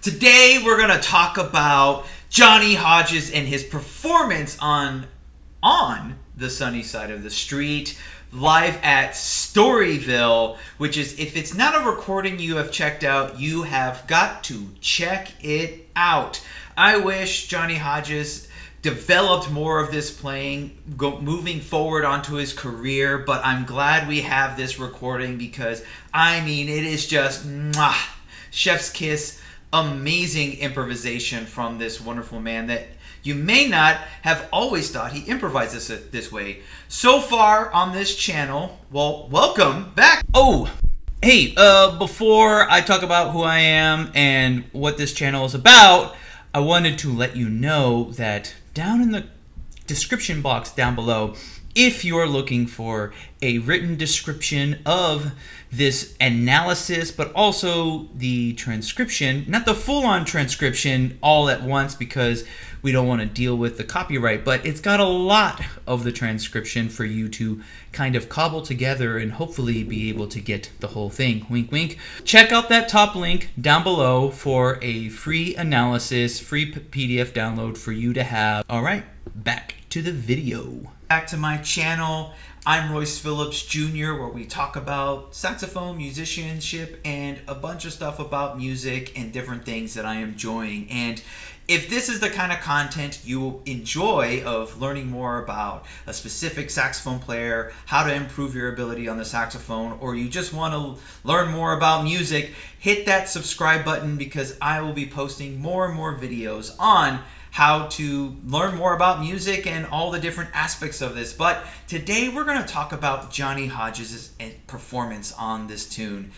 Today we're going to talk about Johnny Hodges and his performance on the sunny side of the street, live at Storyville, which is, if it's not a recording you have checked out, you have got to check it out. I wish Johnny Hodges developed more of this playing, moving forward onto his career, but I'm glad we have this recording because, I mean, it is just chef's kiss. Amazing improvisation from this wonderful man that you may not have always thought he improvises this way. So far on this channel, well, welcome back. Oh, hey, before I talk about who I am and what this channel is about, I wanted to let you know that down in the description box down below, if you're looking for a written description of this analysis, but also the transcription, not the full-on transcription all at once because we don't want to deal with the copyright, but it's got a lot of the transcription for you to kind of cobble together and hopefully be able to get the whole thing. Wink, wink. Check out that top link down below for a free analysis, free PDF download for you to have. All right, back to the video. Back to my channel. I'm Royce Phillips Jr., where we talk about saxophone, musicianship, and a bunch of stuff about music and different things that I am enjoying. And if this is the kind of content you enjoy of learning more about a specific saxophone player, how to improve your ability on the saxophone, or you just want to learn more about music, hit that subscribe button because I will be posting more and more videos on how to learn more about music and all the different aspects of this. But today we're going to talk about Johnny Hodges' performance on this tune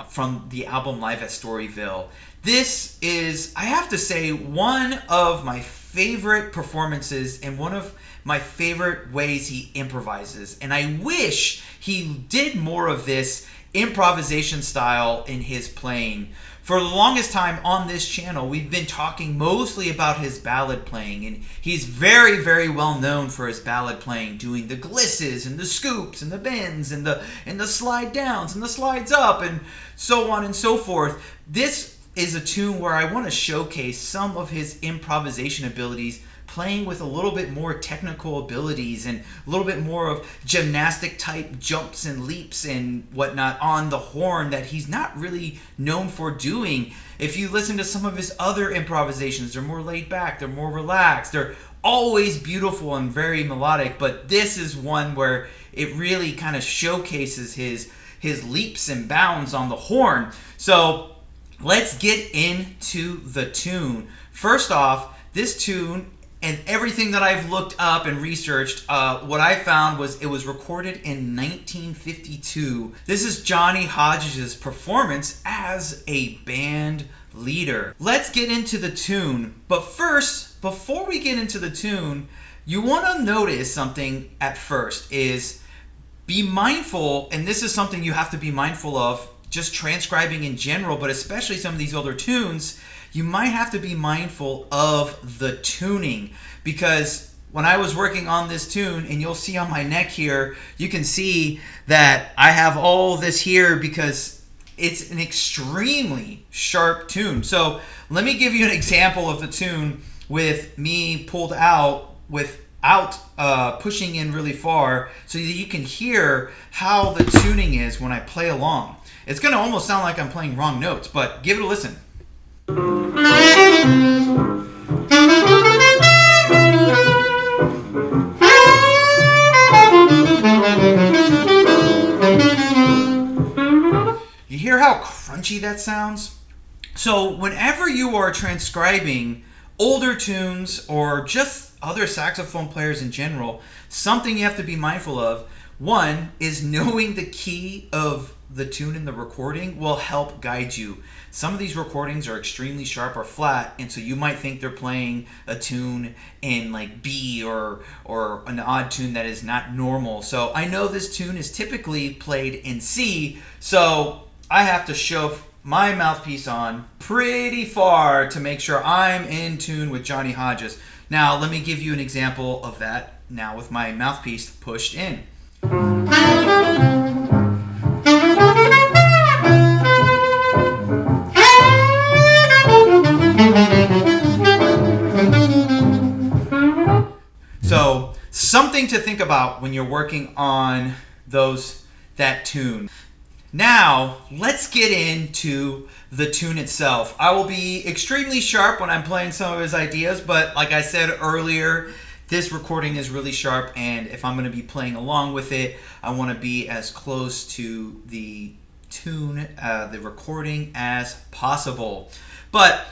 from the album Live at Storyville. This is, I have to say, one of my favorite performances and one of my favorite ways he improvises. And I wish he did more of this improvisation style in his playing. For the longest time on this channel, we've been talking mostly about his ballad playing, and he's very, very well known for his ballad playing, doing the glisses and the scoops and the bends and the slide downs and the slides up and so on and so forth. This is a tune where I want to showcase some of his improvisation abilities, playing with a little bit more technical abilities and a little bit more of gymnastic type jumps and leaps and whatnot on the horn that he's not really known for doing. If you listen to some of his other improvisations, they're more laid back, they're more relaxed, they're always beautiful and very melodic, but this is one where it really kind of showcases his leaps and bounds on the horn. So let's get into the tune. First off, this tune and everything that I've looked up and researched, what I found was it was recorded in 1952. This is Johnny Hodges' performance as a band leader. Let's get into the tune. But first, before we get into the tune, you want to notice something at first is be mindful, and this is something you have to be mindful of just transcribing in general, but especially some of these older tunes, you might have to be mindful of the tuning, because when I was working on this tune, and you'll see on my neck here, you can see that I have all this here because it's an extremely sharp tune. So let me give you an example of the tune with me pulled out without pushing in really far so that you can hear how the tuning is when I play along. It's going to almost sound like I'm playing wrong notes, but give it a listen. You hear how crunchy that sounds? So whenever you are transcribing older tunes or just other saxophone players in general, something you have to be mindful of, one, is knowing the key of the tune in the recording will help guide you. Some of these recordings are extremely sharp or flat, and so you might think they're playing a tune in like B or an odd tune that is not normal. So I know this tune is typically played in C, so I have to shove my mouthpiece on pretty far to make sure I'm in tune with Johnny Hodges. Now let me give you an example of that now with my mouthpiece pushed in. something to think about when you're working on that tune. Now, let's get into the tune itself. I will be extremely sharp when I'm playing some of his ideas, but like I said earlier, this recording is really sharp, and if I'm going to be playing along with it, I want to be as close to the tune, the recording, as possible. But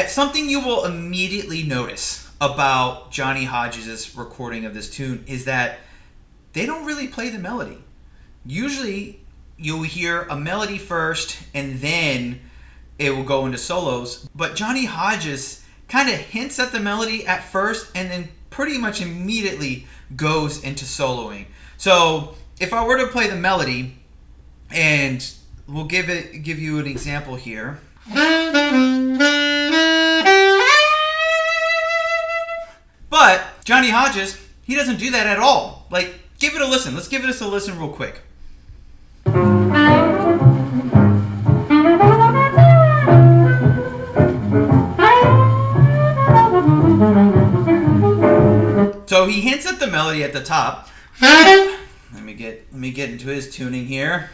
something you will immediately notice about Johnny Hodges' recording of this tune is that they don't really play the melody. Usually, you'll hear a melody first, and then it will go into solos. But Johnny Hodges kind of hints at the melody at first, and then pretty much immediately goes into soloing. So if I were to play the melody, and we'll give you an example here. But Johnny Hodges, he doesn't do that at all. Like, give it a listen. Let's give this a listen real quick. So he hints at the melody at the top. Let me get into his tuning here.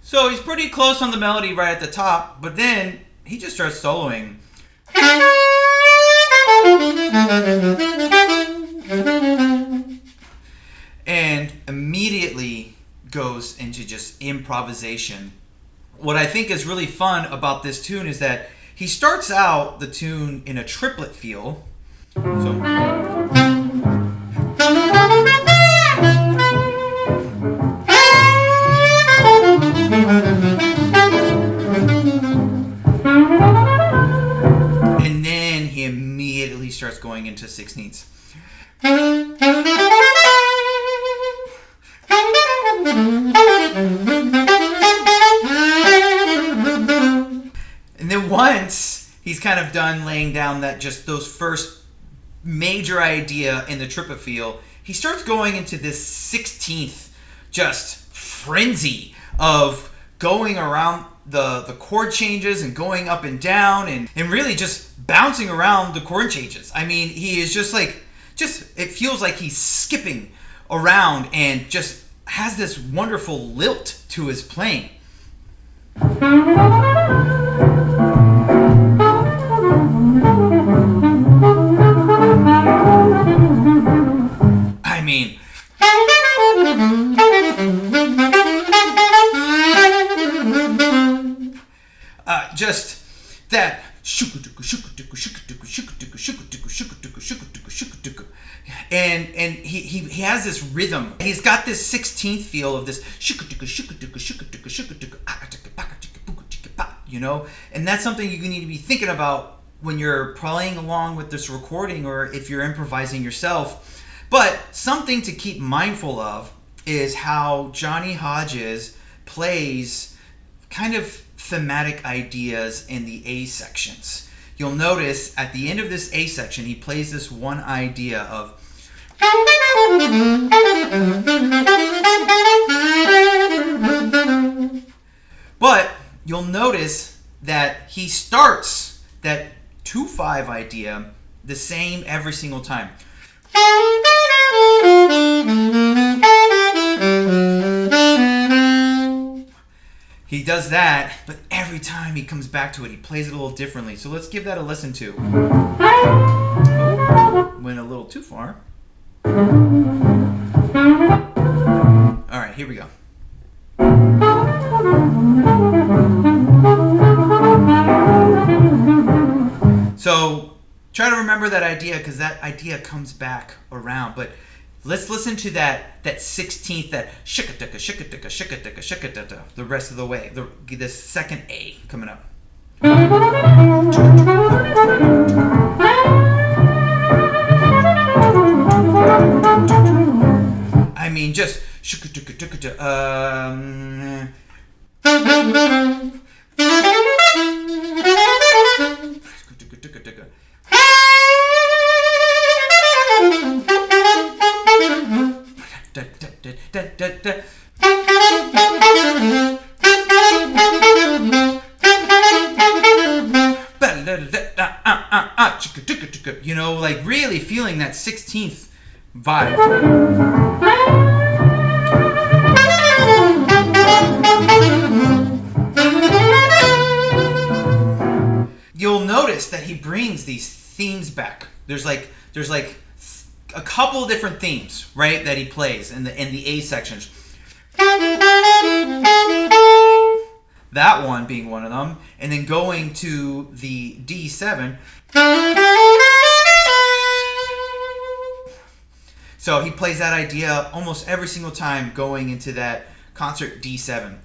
So he's pretty close on the melody right at the top, but then he just starts soloing. And immediately goes into just improvisation. What I think is really fun about this tune is that he starts out the tune in a triplet feel. And then he immediately starts going into sixteenths. And then once he's kind of done laying down those first major idea in the triplet feel, he starts going into this 16th just frenzy of going around the chord changes and going up and down and really just bouncing around the chord changes. I mean, he is it feels like he's skipping around and just has this wonderful lilt to his playing. I mean, just that and he has this rhythm. He's got this 16th feel of this, you know, and that's something you need to be thinking about when you're playing along with this recording or if you're improvising yourself. But something to keep mindful of is how Johnny Hodges plays kind of thematic ideas in the A sections. You'll notice at the end of this A section, he plays this one idea of but you'll notice that he starts that 2-5 idea the same every single time. He does that, but every time he comes back to it, he plays it a little differently. So let's give that a listen to. Went a little too far. All right, here we go. So try to remember that idea because that idea comes back around. But let's listen to that 16th, that shikataka, shikataka, shikataka, shikataka, the rest of the way. The second A coming up. I mean, just You know, like really feeling that 16th vibe. You'll notice that he brings these themes back. There's like a couple different themes, right, that he plays in the A sections. That one being one of them, and then going to the D7. So he plays that idea almost every single time going into that concert D7.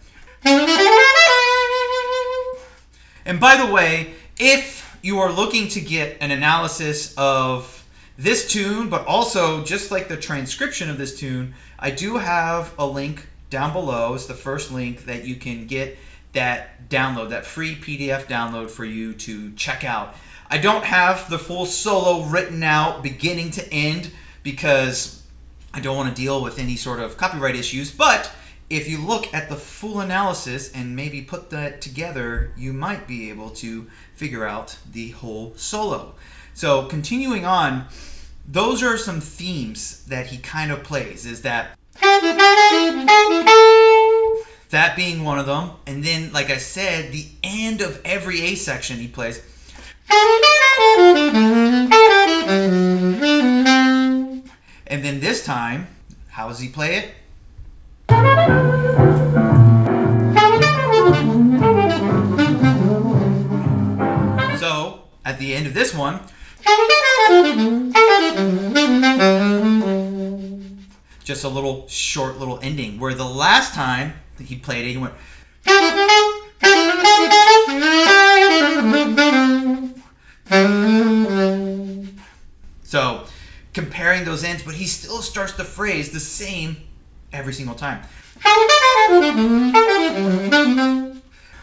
And by the way, if you are looking to get an analysis of this tune, but also just like the transcription of this tune, I do have a link down below. It's the first link that you can get that download, that free PDF download for you to check out. I don't have the full solo written out beginning to end because I don't want to deal with any sort of copyright issues, but if you look at the full analysis and maybe put that together, you might be able to figure out the whole solo. So continuing on, those are some themes that he kind of plays, is that being one of them. And then, like I said, the end of every A section he plays. And then this time, how does he play it? So, at the end of this one, just a little short little ending, where the last time that he played it, he went. So, comparing those ends, but he still starts the phrase the same every single time.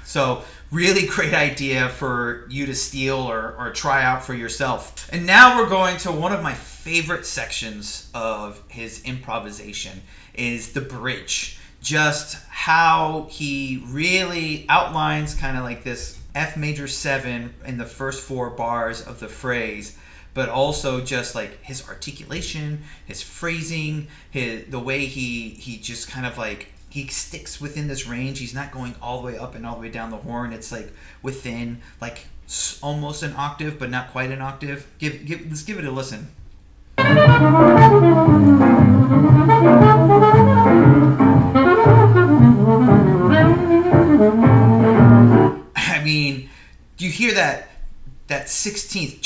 So, really great idea for you to steal or try out for yourself. And now we're going to one of my favorite sections of his improvisation, is the bridge. Just how he really outlines kind of like this F major 7 in the first 4 bars of the phrase, but also just like his articulation, his phrasing, the way he just kind of like, he sticks within this range. He's not going all the way up and all the way down the horn. It's like within like almost an octave, but not quite an octave. Let's give it a listen. I mean, do you hear that 16th?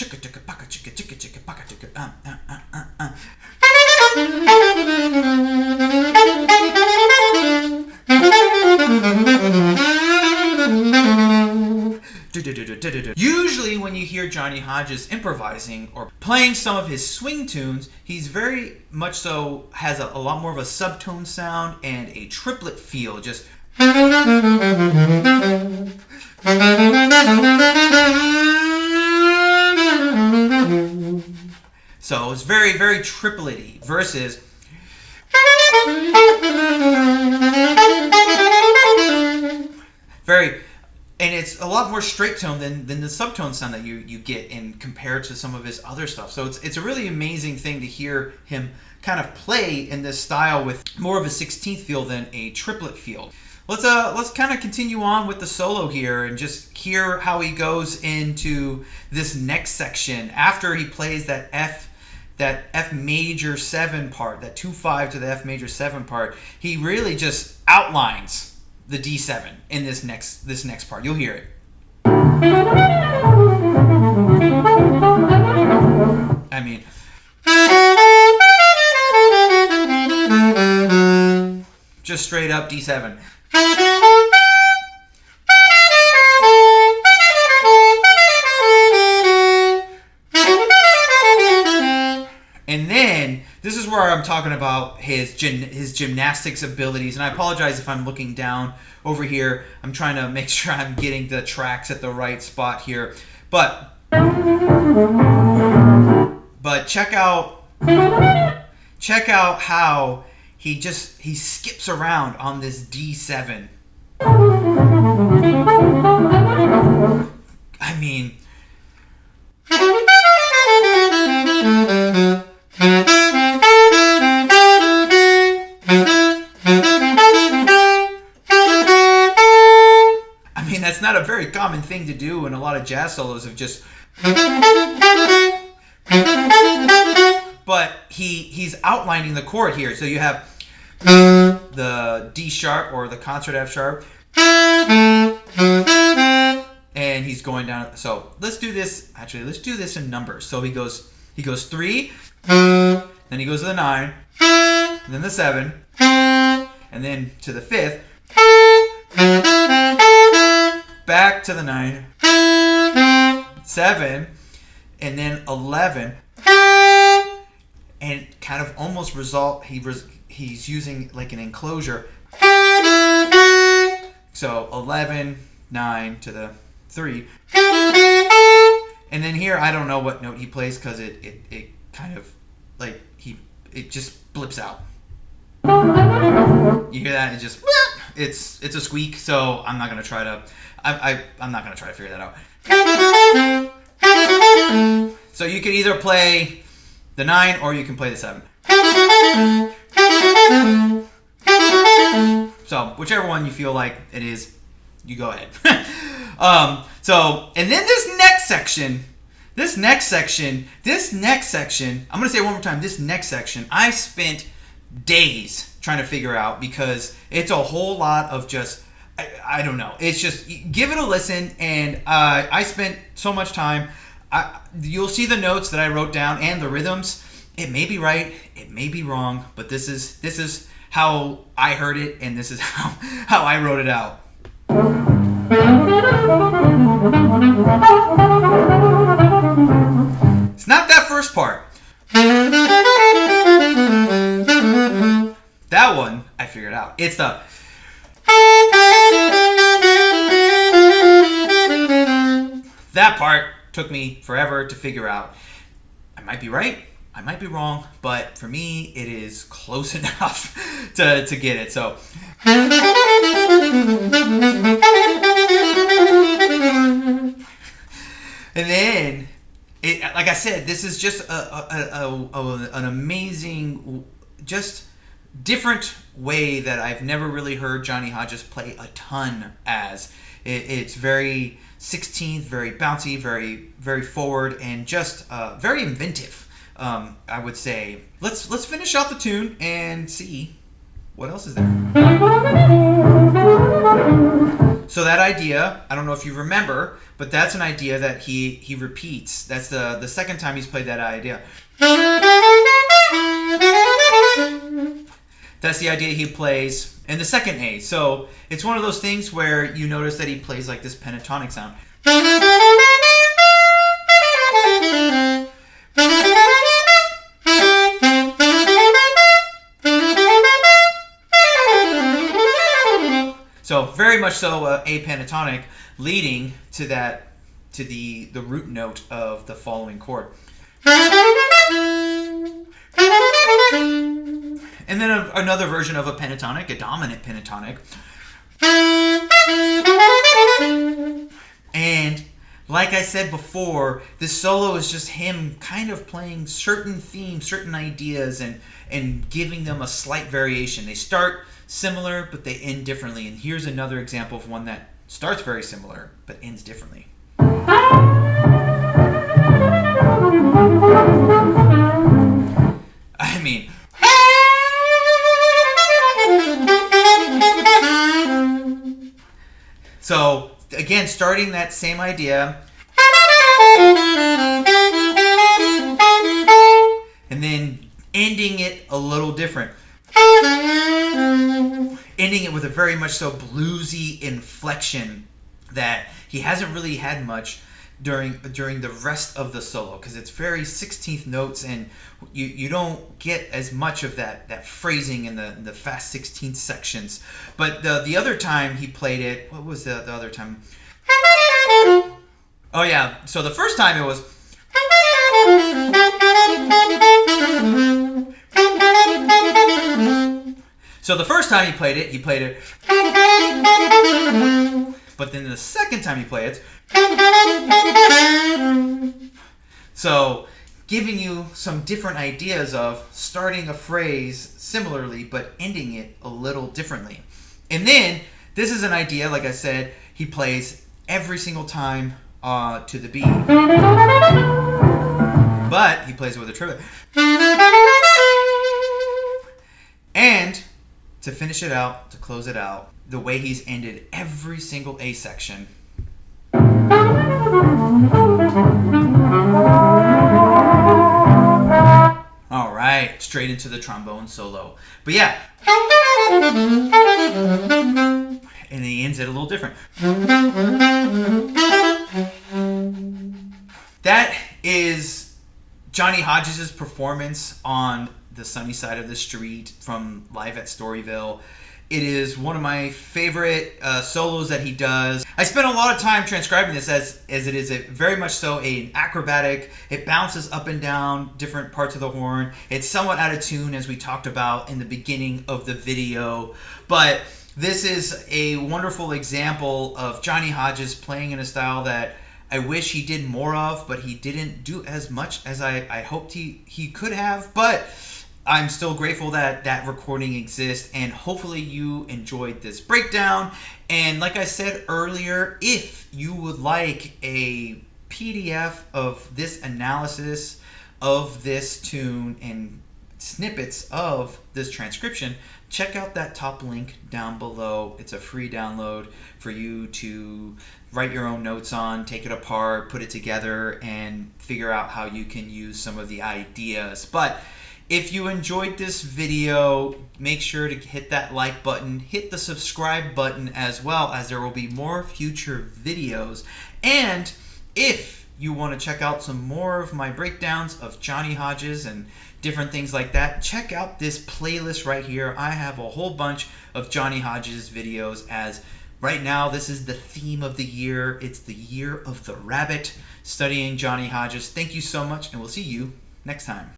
Usually when you hear Johnny Hodges improvising or playing some of his swing tunes, he's very much so has a lot more of a subtone sound and a triplet feel. Just so it's very, very triplet-y versus very, and it's a lot more straight tone than the subtone sound that you get in compared to some of his other stuff. So it's a really amazing thing to hear him kind of play in this style with more of a 16th feel than a triplet feel. Let's kind of continue on with the solo here and just hear how he goes into this next section after he plays that F major 7 part, that 2-5 to the F major 7 part. He really just outlines the D7 in this next part. You'll hear it. I mean, just straight up D7. And then this is where I'm talking about his gymnastics abilities. And I apologize if I'm looking down over here. I'm trying to make sure I'm getting the tracks at the right spot here. But check out how he skips around on this D7. I mean, that's not a very common thing to do in a lot of jazz solos of just. But he's outlining the chord here. So you have the D sharp or the concert F sharp. And he's going down. So let's do this. Actually, let's do this in numbers. So he goes 3, then he goes to the 9, and then the 7, and then to the 5th, back to the 9, 7, and then 11, and kind of almost he's using like an enclosure. So 11, 9 to the 3, and then here I don't know what note he plays because it kind of like it just blips out. You hear that? It just it's a squeak. So I'm not gonna try to I'm not gonna try to figure that out. So you can either play the 9 or you can play the 7. So whichever one you feel like it is, you go ahead. So, and then this next section, I'm going to say it one more time, this next section, I spent days trying to figure out because it's a whole lot of just, I don't know. It's just, give it a listen, and I spent so much time. You'll see the notes that I wrote down and the rhythms. It may be right, it may be wrong, but this is how I heard it, and this is how I wrote it out. It's not that first part. That one I figured out. It's the that part took me forever to figure out. I might be right, I might be wrong, but for me it is close enough to get it. So and then, like I said, this is just an amazing, just different way that I've never really heard Johnny Hodges play a ton as. It's very 16th, very bouncy, very very forward, and just very inventive. I would say. Let's finish out the tune and see what else is there. So that idea, I don't know if you remember, but that's an idea that he repeats. That's the second time he's played that idea. That's the idea he plays in the second A. So it's one of those things where you notice that he plays like this pentatonic sound. So very much so a pentatonic, leading to the root note of the following chord. And then another version of a pentatonic, a dominant pentatonic. And like I said before, this solo is just him kind of playing certain themes, certain ideas, and giving them a slight variation. They start similar, but they end differently. And here's another example of one that starts very similar, but ends differently. I mean, so again, starting that same idea, and then ending it a little different. Ending it with a very much so bluesy inflection that he hasn't really had much during the rest of the solo, because it's very 16th notes, and you don't get as much of that phrasing in the fast 16th sections. But the other time he played it, what was the other time? Oh yeah, so the first time it was. So the first time he played it. But then the second time he played it. So giving you some different ideas of starting a phrase similarly, but ending it a little differently. And then this is an idea, like I said, he plays every single time to the beat. But he plays it with a triplet. And to finish it out, to close it out, the way he's ended every single A section. All right, straight into the trombone solo. But yeah. And he ends it a little different. That is Johnny Hodges' performance on The Sunny Side of the Street from Live at Storyville. It is one of my favorite solos that he does. I spent a lot of time transcribing this as it is very much so an acrobatic. It bounces up and down different parts of the horn. It's somewhat out of tune, as we talked about in the beginning of the video. But this is a wonderful example of Johnny Hodges playing in a style that I wish he did more of, but he didn't do as much as I hoped he could have. But I'm still grateful that that recording exists, and hopefully you enjoyed this breakdown. And like I said earlier, if you would like a PDF of this analysis of this tune and snippets of this transcription, check out that top link down below. It's a free download for you to write your own notes on, take it apart, put it together, and figure out how you can use some of the ideas. But if you enjoyed this video, make sure to hit that like button, hit the subscribe button as well, as there will be more future videos. And if you want to check out some more of my breakdowns of Johnny Hodges and different things like that, check out this playlist right here. I have a whole bunch of Johnny Hodges videos, as right now this is the theme of the year. It's the year of the rabbit, studying Johnny Hodges. Thank you so much, and we'll see you next time.